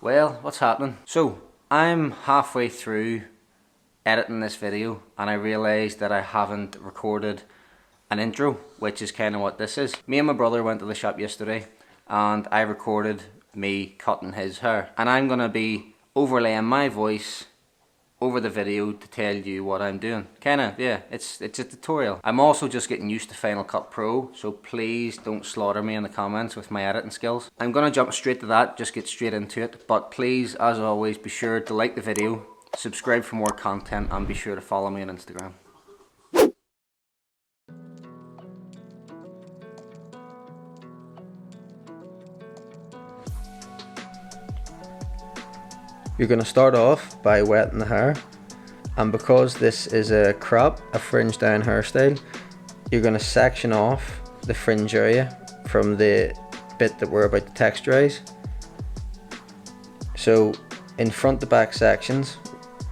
Well, what's happening? So, I'm halfway through editing this video and I realised that I haven't recorded an intro, which is kind of what this is. Me and my brother went to the shop yesterday and I recorded me cutting his hair. And I'm going to be overlaying my voice over the video to tell you what I'm doing. Kinda, yeah, it's a tutorial. I'm also just getting used to Final Cut Pro, so please don't slaughter me in the comments with my editing skills. I'm gonna jump straight to that, just get straight into it, but please, as always, be sure to like the video, subscribe for more content, and be sure to follow me on Instagram. You're going to start off by wetting the hair, and because this is a crop, a fringe down hairstyle, you're going to section off the fringe area from the bit that we're about to texturize. So in front to back sections,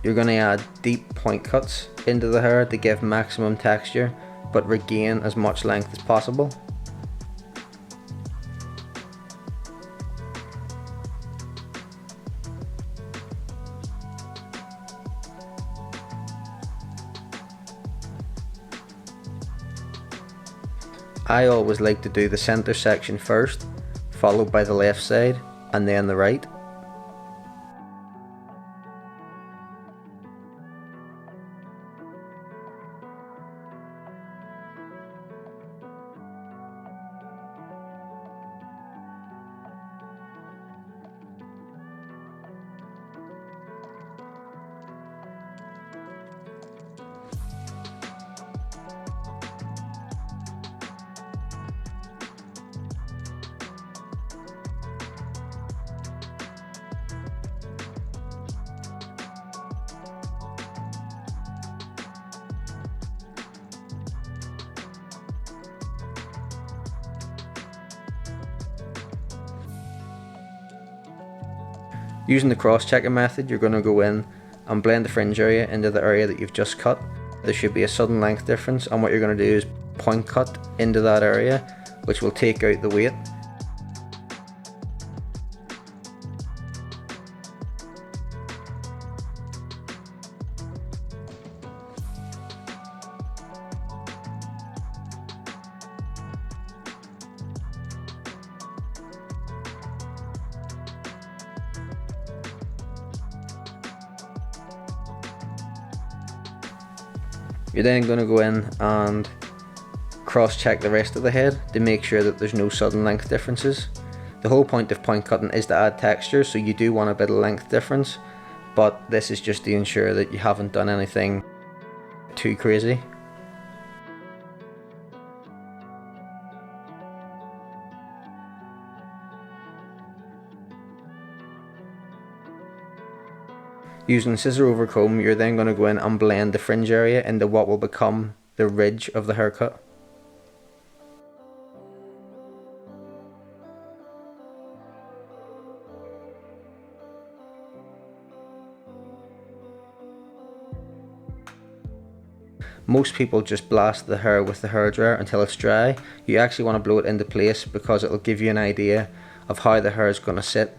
you're going to add deep point cuts into the hair to give maximum texture but regain as much length as possible. I always like to do the center section first, followed by the left side, and then the right. Using the cross-checking method, you're going to go in and blend the fringe area into the area that you've just cut. There should be a sudden length difference, and what you're going to do is point cut into that area, which will take out the weight. You're then going to go in and cross-check the rest of the head to make sure that there's no sudden length differences. The whole point of point cutting is to add texture, so you do want a bit of length difference, but this is just to ensure that you haven't done anything too crazy. Using scissor over comb, you're then going to go in and blend the fringe area into what will become the ridge of the haircut. Most people just blast the hair with the hairdryer until it's dry. You actually want to blow it into place because it will give you an idea of how the hair is going to sit.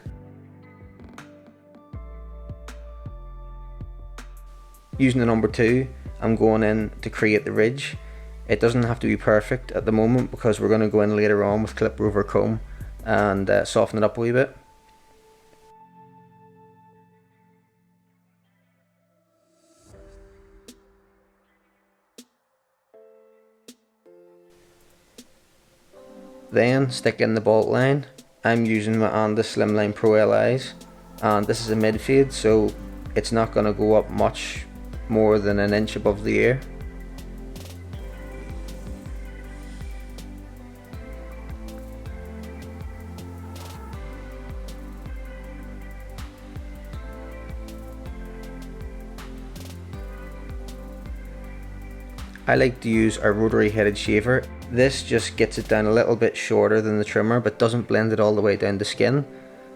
Using the number 2, I'm going in to create the ridge. It doesn't have to be perfect at the moment because we're going to go in later on with clipper over comb and soften it up a wee bit. Then stick in the bolt line. I'm using my Andis Slimline Pro Li's, and this is a mid fade, so it's not going to go up much more than an inch above the ear. I like to use a rotary headed shaver. This just gets it down a little bit shorter than the trimmer but doesn't blend it all the way down to skin.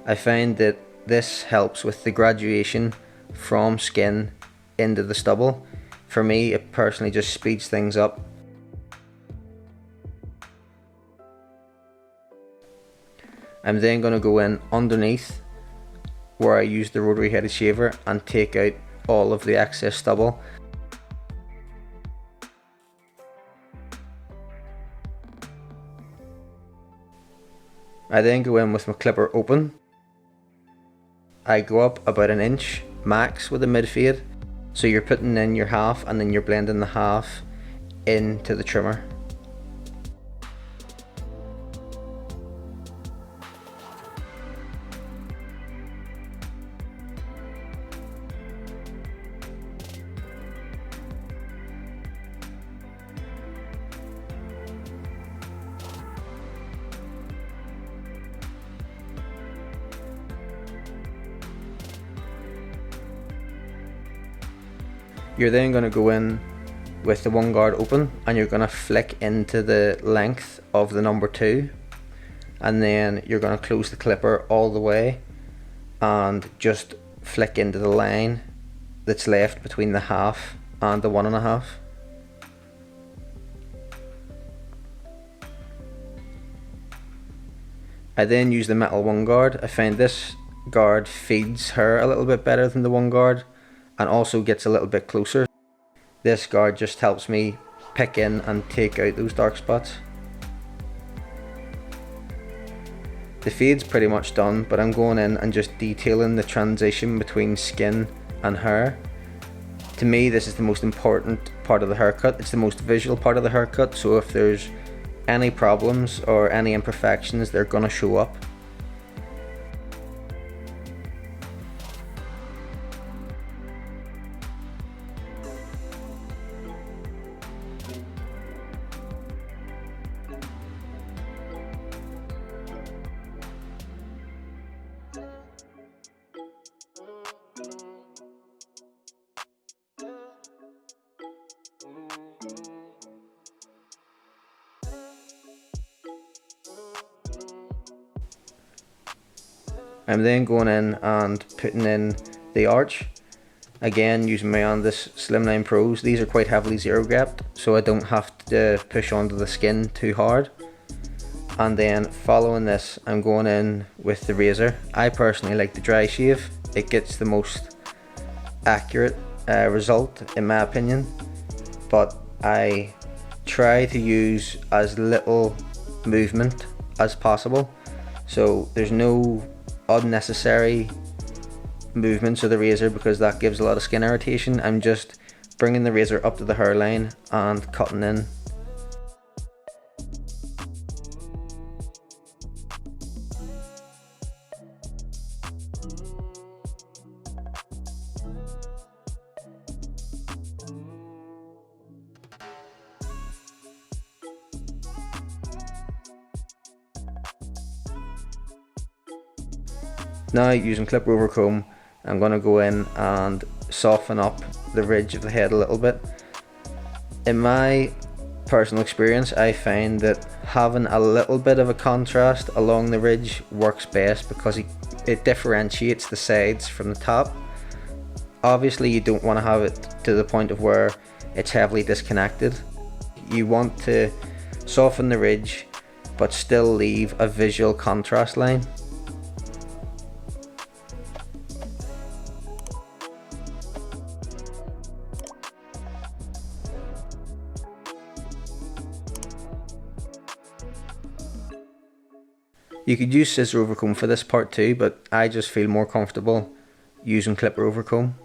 I find that this helps with the graduation from skin into the stubble. For me, it personally just speeds things up. I'm then going to go in underneath where I use the rotary headed shaver and take out all of the excess stubble. I then go in with my clipper open. I go up about an inch max with a mid fade, so you're putting in your half and then you're blending the half into the trimmer. You're then going to go in with the one guard open and you're going to flick into the length of the number 2, and then you're going to close the clipper all the way and just flick into the line that's left between the half and the 1.5. I then use the metal one guard. I find this guard feeds hair a little bit better than the one guard and also gets a little bit closer. This guard just helps me pick in and take out those dark spots. The fade's pretty much done, but I'm going in and just detailing the transition between skin and hair. To me, this is the most important part of the haircut. It's the most visual part of the haircut, so if there's any problems or any imperfections, they're gonna show up. I'm then going in and putting in the arch, again using my Andis Slimline Pros. These are quite heavily zero gapped, so I don't have to push onto the skin too hard. And then following this, I'm going in with the razor. I personally like the dry shave. It gets the most accurate result in my opinion, but I try to use as little movement as possible, so there's no unnecessary movements of the razor because that gives a lot of skin irritation. I'm just bringing the razor up to the hairline and cutting in. Now, using clipper over comb, I'm going to go in and soften up the ridge of the head a little bit. In my personal experience, I find that having a little bit of a contrast along the ridge works best because it differentiates the sides from the top. Obviously, you don't want to have it to the point of where it's heavily disconnected. You want to soften the ridge but still leave a visual contrast line. You could use scissor over comb for this part too, but I just feel more comfortable using clipper over comb.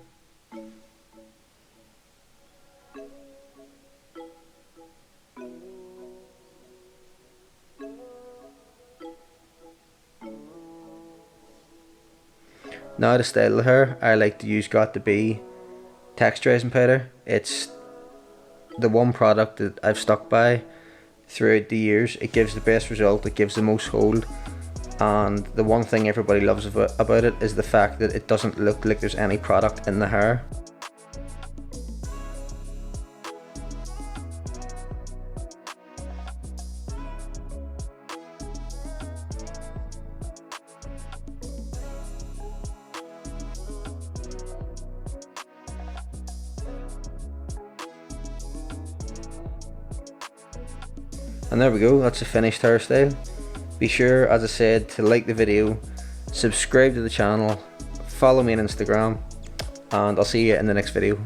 Now to style the hair, I like to use Got2b texturizing powder. It's the one product that I've stuck by throughout the years. It gives the best result, it gives the most hold, and the one thing everybody loves about it is the fact that it doesn't look like there's any product in the hair. And there we go, that's a finished hairstyle. Be sure, as I said, to like the video, subscribe to the channel, follow me on Instagram, and I'll see you in the next video.